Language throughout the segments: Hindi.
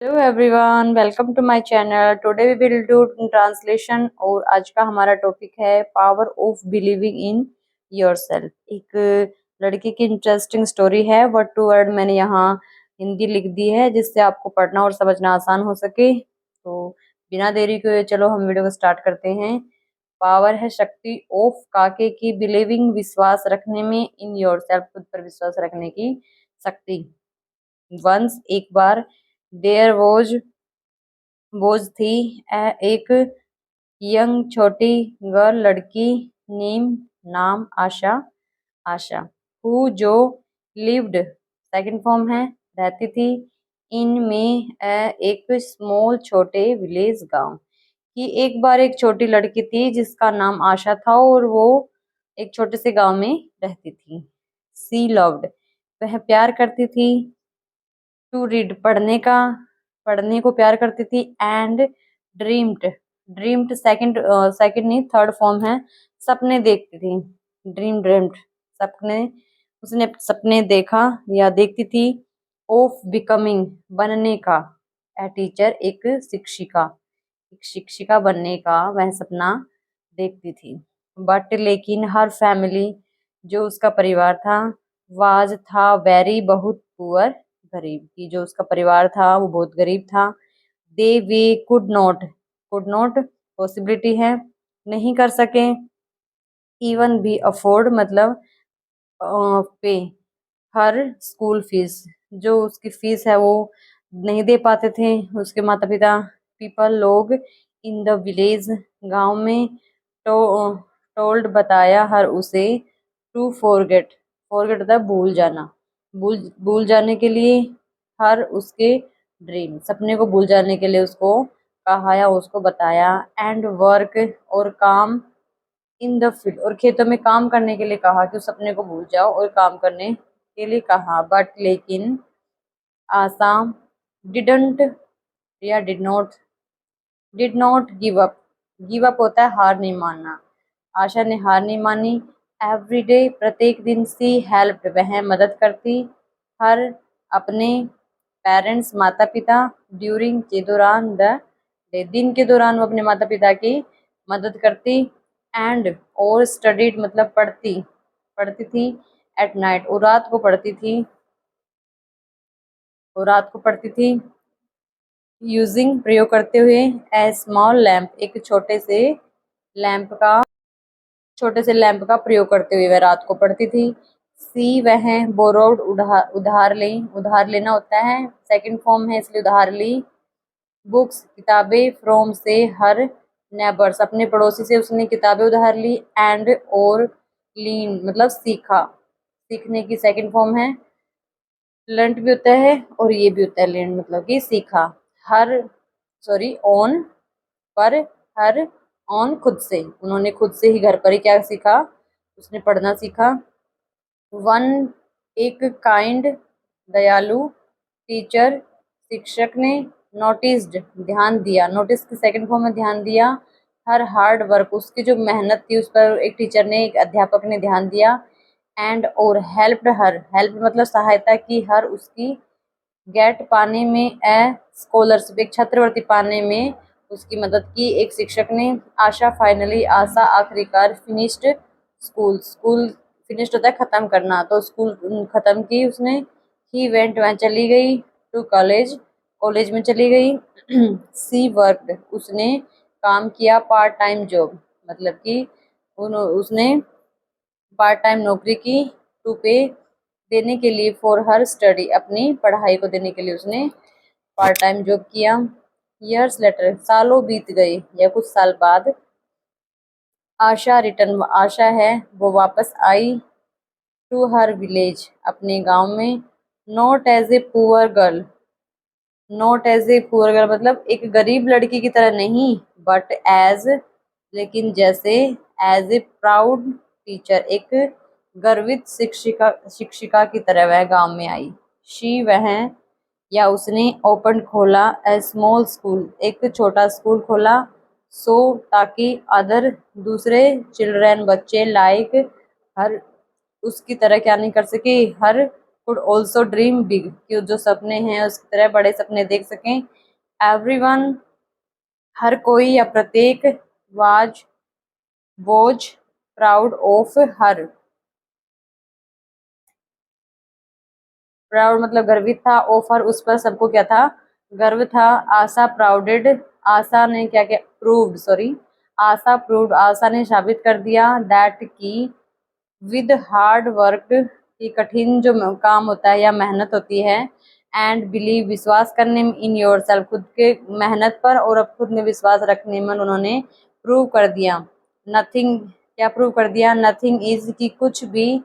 Hello everyone, welcome to my channel. Today we will do translation और आज का हमारा टॉपिक है power of believing in yourself. एक लड़की की इंटरेस्टिंग स्टोरी है। वर्ड टू वर्ड मैंने यहाँ हिंदी लिख दी है जिससे आपको पढ़ना और समझना आसान हो सके। तो बिना देरी के चलो हम वीडियो को स्टार्ट करते हैं। पावर है शक्ति ऑफ काके की बिलीविंग, विश्वास रखने में, इन योरसेल्फ खुद पर विश्वास रखने की शक्ति। वंस एक बार, देयर वोज थी एक यंग छोटी गर्ल लड़की, नेम नाम आशा, आशा हु जो लिव्ड सेकंड फॉर्म है रहती थी, इन में एक स्मॉल छोटे विलेज गांव कि एक बार एक छोटी लड़की थी जिसका नाम आशा था और वो एक छोटे से गांव में रहती थी। सी लव्ड, वह प्यार करती थी, टू रीड पढ़ने को प्यार करती थी, एंड ड्रीम्ड, ड्रीम्ड सेकंड नहीं थर्ड फॉर्म है, सपने देखती थी। ड्रीम्ड सपने, उसने सपने देखा या देखती थी, ऑफ बिकमिंग बनने का, ए टीचर एक शिक्षिका बनने का वह सपना देखती थी। बट लेकिन हर फैमिली, जो उसका परिवार था, वाज था वेरी बहुत पुअर, गरीब की जो उसका परिवार था वो बहुत गरीब था। दे वे कुड नॉट पॉसिबिलिटी है, नहीं कर सके, इवन भी अफोर्ड मतलब पे, हर स्कूल फीस, जो उसकी फीस है वो नहीं दे पाते थे उसके माता पिता। पीपल लोग इन द विलेज, गांव में, तो टोल्ड बताया हर उसे, टू फॉरगेट, फॉरगेट था भूल जाना, भूल जाने के लिए, हर उसके ड्रीम सपने को भूल जाने के लिए उसको कहा या उसको बताया, एंड वर्क और काम, इन द फील्ड और खेतों में काम करने के लिए कहा कि उस सपने को भूल जाओ और काम करने के लिए कहा। बट लेकिन आसाम डिडंट या डिड नॉट गिव अप होता है हार नहीं मानना। आशा ने हार नहीं मानी। एवरी डे प्रत्येक दिन, सी हेल्प्ड वह मदद करती, हर अपने पेरेंट्स माता पिता, ड्यूरिंग के दौरान, द डे दिन के दौरान वो अपने माता पिता की मदद करती, एंड और स्टडीड मतलब पढ़ती थी, एट नाइट और रात को पढ़ती थी, यूजिंग प्रयोग करते हुए, ए स्मॉल लैम्प एक छोटे से लैंप का प्रयोग करते हुए वह रात को पढ़ती थी। सी वह बोरोड उधार लेना होता है, सेकंड फॉर्म है इसलिए उधार ली। बुक्स किताबें, फ्रॉम से हर, नेबर्स अपने पड़ोसी से उसने किताबें उधार ली, एंड और लीन मतलब सीखने की सेकंड फॉर्म है। लर्नट भी होता है और ये भी होता है लर्न मतलब कि सीखा। हर ऑन पर, हर ऑन खुद से, उन्होंने खुद से ही घर पर ही क्या सीखा, उसने पढ़ना सीखा। वन एक काइंड दयालु, टीचर शिक्षक ने, नोटिस्ड ध्यान दिया, नोटिस की सेकंड फॉर्म में ध्यान दिया, हर हार्ड वर्क उसकी जो मेहनत थी उस पर एक टीचर ने, एक अध्यापक ने ध्यान दिया, एंड और हेल्प्ड हर, हेल्प मतलब सहायता की, हर उसकी, गेट पाने में, ए स्कॉलरशिप एक छात्रवृत्ति पाने में उसकी मदद की एक शिक्षक ने। आशा फाइनली, आशा आखिरकार, फिनिश्ड स्कूल फिनिश्ड होता है खत्म करना, तो स्कूल खत्म की उसने। ही वेंट वह चली गई, टू कॉलेज में चली गई। सी वर्कड उसने काम किया, पार्ट टाइम जॉब मतलब कि उसने पार्ट टाइम नौकरी की, टू पे देने के लिए, फॉर हर स्टडी अपनी पढ़ाई को देने के लिए उसने पार्ट टाइम जॉब किया। ईयर्स लेटर सालों बीत गए या कुछ साल बाद, आशा है वो वापस आई, टू हर विलेज अपने गांव में, not as a poor girl, मतलब एक गरीब लड़की की तरह नहीं, बट एज लेकिन जैसे, एज ए प्राउड टीचर एक गर्वित शिक्षिका की तरह वह गांव में आई। शी वह या उसने, ओपन खोला, ए स्मॉल स्कूल एक छोटा स्कूल खोला, सो ताकि, अदर दूसरे, चिल्ड्रन बच्चे, लाइक हर उसकी तरह क्या नहीं कर सके, हर कुड ऑल्सो ड्रीम बिग, कि जो सपने हैं उसकी तरह बड़े सपने देख सकें। एवरीवन, हर कोई या प्रत्येक, was was proud of her, proud मतलब गर्वित था, ऑफर उस पर सबको क्या था, गर्व था। आशा प्राउडेड, आशा ने क्या क्या प्रूव्ड, सॉरी, आशा प्रूव्ड, आशा ने साबित कर दिया, दैट की विद हार्ड वर्क, की कठिन जो काम होता है या मेहनत होती है, एंड बिलीव विश्वास करने में, इन योर सेल्फ खुद के मेहनत पर और अब खुद में विश्वास रखने में उन्होंने प्रूव कर दिया। नथिंग, क्या प्रूव कर दिया, नथिंग इज, की कुछ भी,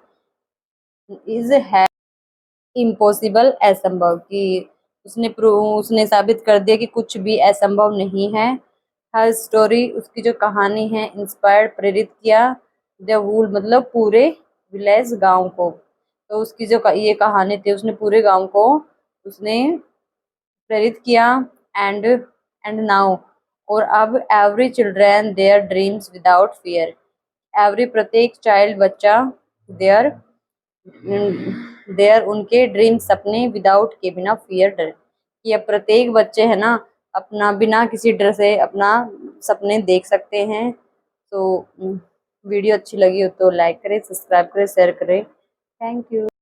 इज है इम्पॉसिबल असंभव, कि उसने साबित कर दिया कि कुछ भी असंभव नहीं है। हर स्टोरी, उसकी जो कहानी है, इंस्पायर्ड प्रेरित किया, द होल मतलब पूरे विलेज गांव को, तो उसकी जो ये कहानी थी उसने पूरे गांव को उसने प्रेरित किया। एंड नाउ, और अब every children their dreams without fear, every प्रत्येक चाइल्ड बच्चा, देयर देयर उनके ड्रीम सपने, विदाउट के बिना, फियर डर, कि अब प्रत्येक बच्चे है ना अपना बिना किसी डर से अपना सपने देख सकते हैं। तो वीडियो अच्छी लगी हो तो लाइक करें, सब्सक्राइब करें, शेयर करें। Thank you.